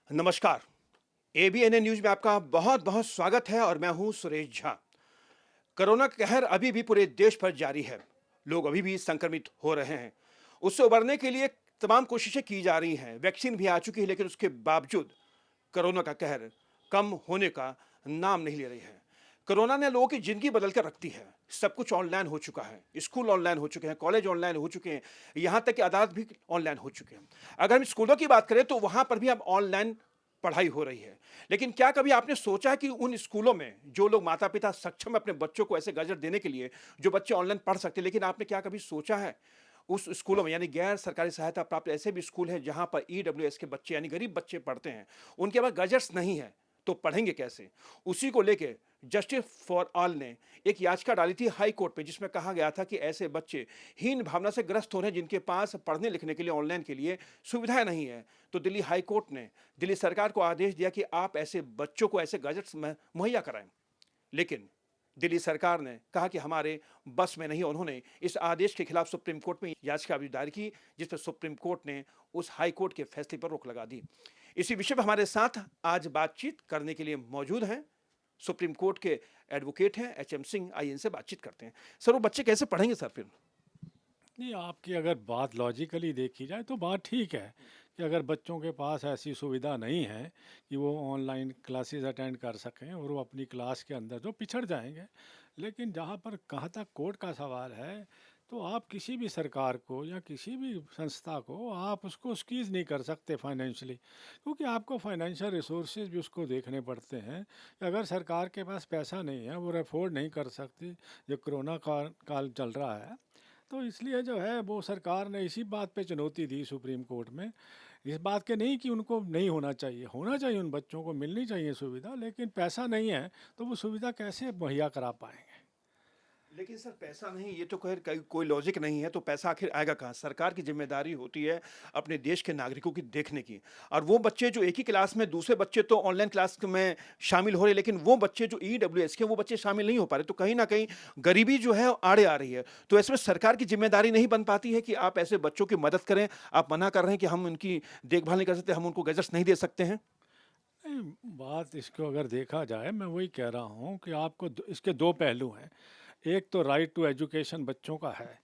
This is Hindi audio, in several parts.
नमस्कार। एबीएनएन न्यूज में आपका बहुत बहुत स्वागत है और मैं हूं सुरेश झा। कोरोना का कहर अभी भी पूरे देश पर जारी है। लोग अभी भी संक्रमित हो रहे हैं। उससे उबरने के लिए तमाम कोशिशें की जा रही हैं। वैक्सीन भी आ चुकी है, लेकिन उसके बावजूद कोरोना का कहर कम होने का नाम नहीं ले रही है। कोरोना ने लोगों की जिंदगी बदल कर रख दी है। सब कुछ ऑनलाइन हो चुका है। स्कूल ऑनलाइन हो चुके हैं, कॉलेज ऑनलाइन हो चुके हैं, यहाँ तक कि अदालत भी ऑनलाइन हो चुके हैं। अगर हम स्कूलों की बात करें तो वहां पर भी अब ऑनलाइन पढ़ाई हो रही है। लेकिन क्या कभी आपने सोचा कि उन स्कूलों में जो लोग माता पिता सक्षम है अपने बच्चों को ऐसे गैजेट देने के लिए जो बच्चे ऑनलाइन पढ़ सकते हैं, लेकिन आपने क्या कभी सोचा है उस स्कूलों में, यानी गैर सरकारी सहायता प्राप्त ऐसे भी स्कूल हैं जहां पर ईडब्ल्यूएस के बच्चे यानी गरीब बच्चे पढ़ते हैं, उनके पास गैजेट्स नहीं है तो पढ़ेंगे कैसे? उसी को लेके जस्टिस फॉर ऑल ने एक याचिका डाली थी हाई कोर्ट में, जिसमें कहा गया था कि ऐसे बच्चे हीन भावना से ग्रस्त हो रहे हैं जिनके पास पढ़ने लिखने के लिए ऑनलाइन के लिए सुविधाएं नहीं है। तो दिल्ली हाई कोर्ट ने दिल्ली सरकार को आदेश दिया कि आप ऐसे बच्चों को ऐसे गैजेट्स मुहैया कराएं। लेकिन दिल्ली सरकार ने कहा कि हमारे बस में नहीं। उन्होंने इस आदेश के खिलाफ सुप्रीम कोर्ट में याचिका भी दायर की, जिस पर सुप्रीम कोर्ट ने उस हाई कोर्ट के फैसले पर रोक लगा दी। इसी विषय पर हमारे साथ आज बातचीत करने के लिए मौजूद हैं सुप्रीम कोर्ट के एडवोकेट हैं एचएम सिंह। आइए इनसे बातचीत करते हैं। सर, वो बच्चे कैसे पढ़ेंगे सर फिर? नहीं, आपकी अगर बात लॉजिकली देखी जाए तो बात ठीक है कि अगर बच्चों के पास ऐसी सुविधा नहीं है कि वो ऑनलाइन क्लासेस अटेंड कर सकें और वो अपनी क्लास के अंदर तो पिछड़ जाएंगे। लेकिन जहाँ पर कहाँ तक कोर्ट का सवाल है, तो आप किसी भी सरकार को या किसी भी संस्था को आप उसको स्क्वीज़ नहीं कर सकते फाइनेंशियली, क्योंकि आपको फाइनेंशियल रिसोर्सेज भी उसको देखने पड़ते हैं कि अगर सरकार के पास पैसा नहीं है, वो अफोर्ड नहीं कर सकती। जो कोरोना काल चल रहा है, तो इसलिए जो है वो सरकार ने इसी बात पे चुनौती दी सुप्रीम कोर्ट में, इस बात के नहीं कि उनको नहीं होना चाहिए उन बच्चों को मिलनी चाहिए सुविधा, लेकिन पैसा नहीं है तो वो सुविधा कैसे मुहैया करा पाएंगे। लेकिन सर, पैसा नहीं, ये तो खैर कोई लॉजिक नहीं है। तो पैसा आखिर आएगा कहाँ? सरकार की जिम्मेदारी होती है अपने देश के नागरिकों की देखने की। और वो बच्चे जो एक ही क्लास में, दूसरे बच्चे तो ऑनलाइन क्लास में शामिल हो रहे, लेकिन वो बच्चे जो ईडब्ल्यूएस के, वो बच्चे शामिल नहीं हो पा रहे। तो कहीं ना कहीं गरीबी जो है आड़े आ रही है। तो इसमें सरकार की जिम्मेदारी नहीं बन पाती है कि आप ऐसे बच्चों की मदद करें। आप मना कर रहे हैं कि हम उनकी देखभाल नहीं कर सकते, हम उनको गैजेट्स नहीं दे सकते हैं। नहीं, बात इसको अगर देखा जाए, मैं वही कह रहा हूँ कि आपको इसके दो पहलू हैं। एक तो राइट टू एजुकेशन बच्चों का है,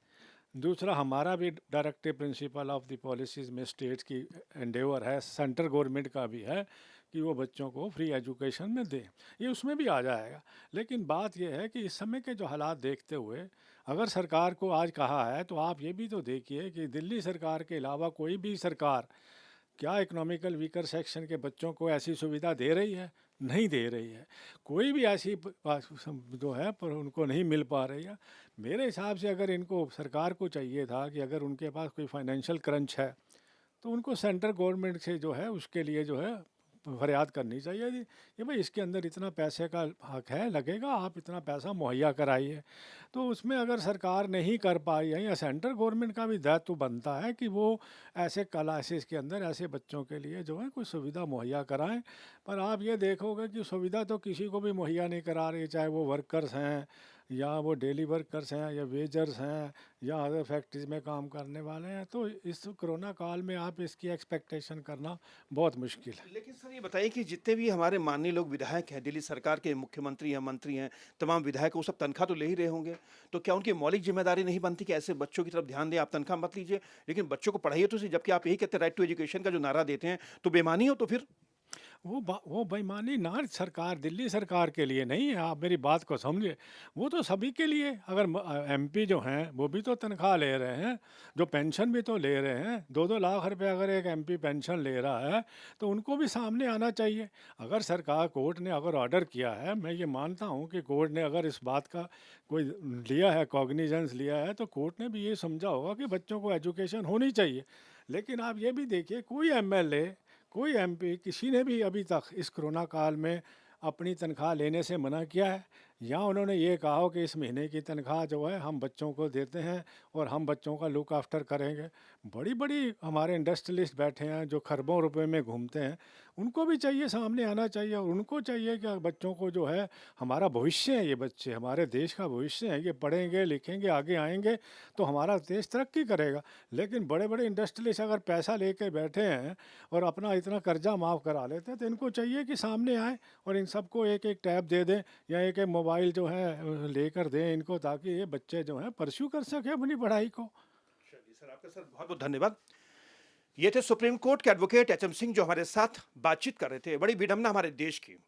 दूसरा हमारा भी directive principle of the policies में स्टेट्स की एंडेवर है, सेंट्रल गवर्नमेंट का भी है कि वो बच्चों को फ्री एजुकेशन में दें। ये उसमें भी आ जाएगा। लेकिन बात यह है कि इस समय के जो हालात देखते हुए, अगर सरकार को आज कहा है तो आप ये भी तो देखिए कि दिल्ली सरकार के अलावा कोई भी सरकार क्या इकोनॉमिकल वीकर सेक्शन के बच्चों को ऐसी सुविधा दे रही है? नहीं दे रही है। कोई भी ऐसी जो है पर उनको नहीं मिल पा रही है। मेरे हिसाब से अगर इनको सरकार को चाहिए था कि अगर उनके पास कोई फाइनेंशियल क्रंच है तो उनको सेंट्रल गवर्नमेंट से जो है उसके लिए जो है फरियाद करनी चाहिए थी कि भाई इसके अंदर इतना पैसे का हक है, लगेगा, आप इतना पैसा मुहैया कराइए। तो उसमें अगर सरकार नहीं कर पाई है, या सेंट्रल गवर्नमेंट का भी दायित्व बनता है कि वो ऐसे क्लासेस के अंदर ऐसे बच्चों के लिए जो है कोई सुविधा मुहैया कराएं। पर आप ये देखोगे कि सुविधा तो किसी को भी मुहैया नहीं करा रही, चाहे वो वर्कर्स हैं या वो डेली वर्कर्स हैं या वेजर्स हैं या अदर फैक्ट्रीज में काम करने वाले हैं। तो इस कोरोना काल में आप इसकी एक्सपेक्टेशन करना बहुत मुश्किल है। लेकिन सर, ये बताइए कि जितने भी हमारे माननीय लोग विधायक हैं, दिल्ली सरकार के मुख्यमंत्री हैं, मंत्री हैं, तमाम विधायक, वो सब तनख्वाह तो ले ही रहे होंगे। तो क्या उनकी मौलिक जिम्मेदारी नहीं बनती कि ऐसे बच्चों की तरफ ध्यान दें? आप तनख्वाह मत लीजिए, लेकिन बच्चों को पढ़ाइए तो सही। जबकि आप यही कहते हैं राइट टू एजुकेशन का जो नारा देते हैं, तो बेईमानी हो तो फिर? वो बेईमानी ना सरकार, दिल्ली सरकार के लिए नहीं है, आप मेरी बात को समझिए। वो तो सभी के लिए। अगर एमपी जो हैं वो भी तो तनख्वाह ले रहे हैं, जो पेंशन भी तो ले रहे हैं। 2-2 लाख रुपए अगर एक एमपी पेंशन ले रहा है तो उनको भी सामने आना चाहिए। अगर सरकार, कोर्ट ने अगर ऑर्डर किया है, मैं ये मानता हूँ कि कोर्ट ने अगर इस बात का कोई लिया है, कॉग्निजेंस लिया है, तो कोर्ट ने भी ये समझा होगा कि बच्चों को एजुकेशन होनी चाहिए। लेकिन आप ये भी देखिए, कोई एमएलए, कोई एमपी, किसी ने भी अभी तक इस कोरोना काल में अपनी तनख्वाह लेने से मना किया है? या उन्होंने ये कहा हो कि इस महीने की तनख्वाह जो है हम बच्चों को देते हैं और हम बच्चों का लुक आफ्टर करेंगे। बड़ी-बड़ी हमारे इंडस्ट्रियलिस्ट बैठे हैं जो खरबों रुपए में घूमते हैं, उनको भी चाहिए सामने आना चाहिए और उनको चाहिए कि बच्चों को जो है हमारा भविष्य है ये बच्चे, हमारे देश का भविष्य है, ये पढ़ेंगे, लिखेंगे, आगे आएँगे तो हमारा देश तरक्की करेगा। लेकिन बड़े-बड़े इंडस्ट्रियलिस्ट अगर पैसा लेके बैठे हैं और अपना इतना कर्जा माफ़ करा लेते हैं, तो इनको चाहिए कि सामने आएँ और इन सबको एक-एक टैब दे दें या एक-एक मोबाइल जो है लेकर दें इनको, ताकि ये बच्चे जो हैं परस्यू कर सकें अपनी पढ़ाई को। चलिए सर, आपका सर बहुत बहुत धन्यवाद। ये थे सुप्रीम कोर्ट के एडवोकेट एचएम सिंह जो हमारे साथ बातचीत कर रहे थे। बड़ी विडंबना हमारे देश की।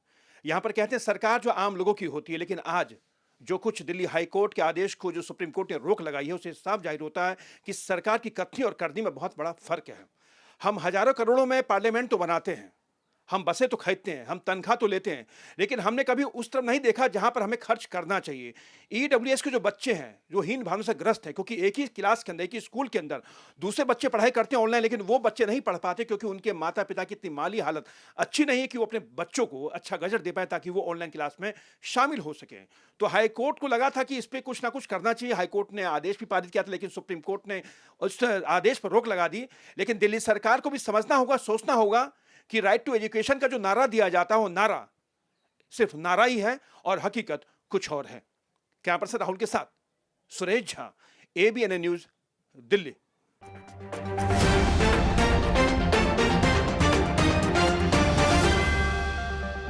यहाँ पर कहते हैं सरकार जो आम लोगों की होती है, लेकिन आज जो कुछ दिल्ली हाई कोर्ट के आदेश को जो सुप्रीम कोर्ट ने रोक लगाई है, उससे साफ जाहिर होता है कि सरकार की कथनी और करनी में बहुत बड़ा फर्क है। हम हजारों करोड़ों में पार्लियामेंट तो बनाते हैं, हम बसें तो खरीदते हैं, हम तनख्वाह तो लेते हैं, लेकिन हमने कभी उस तरफ नहीं देखा जहां पर हमें खर्च करना चाहिए। ईडब्ल्यूएस के जो बच्चे हैं, जो हीन भावना से ग्रस्त हैं, क्योंकि एक ही क्लास के अंदर, एक ही स्कूल के अंदर दूसरे बच्चे पढ़ाई करते हैं ऑनलाइन, लेकिन वो बच्चे नहीं पढ़ पाते क्योंकि उनके माता पिता की इतनी माली हालत अच्छी नहीं है कि वो अपने बच्चों को अच्छा गजट दे पाए ताकि वो ऑनलाइन क्लास में शामिल हो सकें। तो हाई कोर्ट को लगा था कि इस पर कुछ ना कुछ करना चाहिए। हाई कोर्ट ने आदेश भी पारित किया था, लेकिन सुप्रीम कोर्ट ने उस आदेश पर रोक लगा दी। लेकिन दिल्ली सरकार को भी समझना होगा, सोचना होगा कि राइट टू एजुकेशन का जो नारा दिया जाता है वो नारा सिर्फ नारा ही है और हकीकत कुछ और है। कैमरा पर्सन राहुल के साथ सुरेश झा, एबीएन न्यूज, दिल्ली।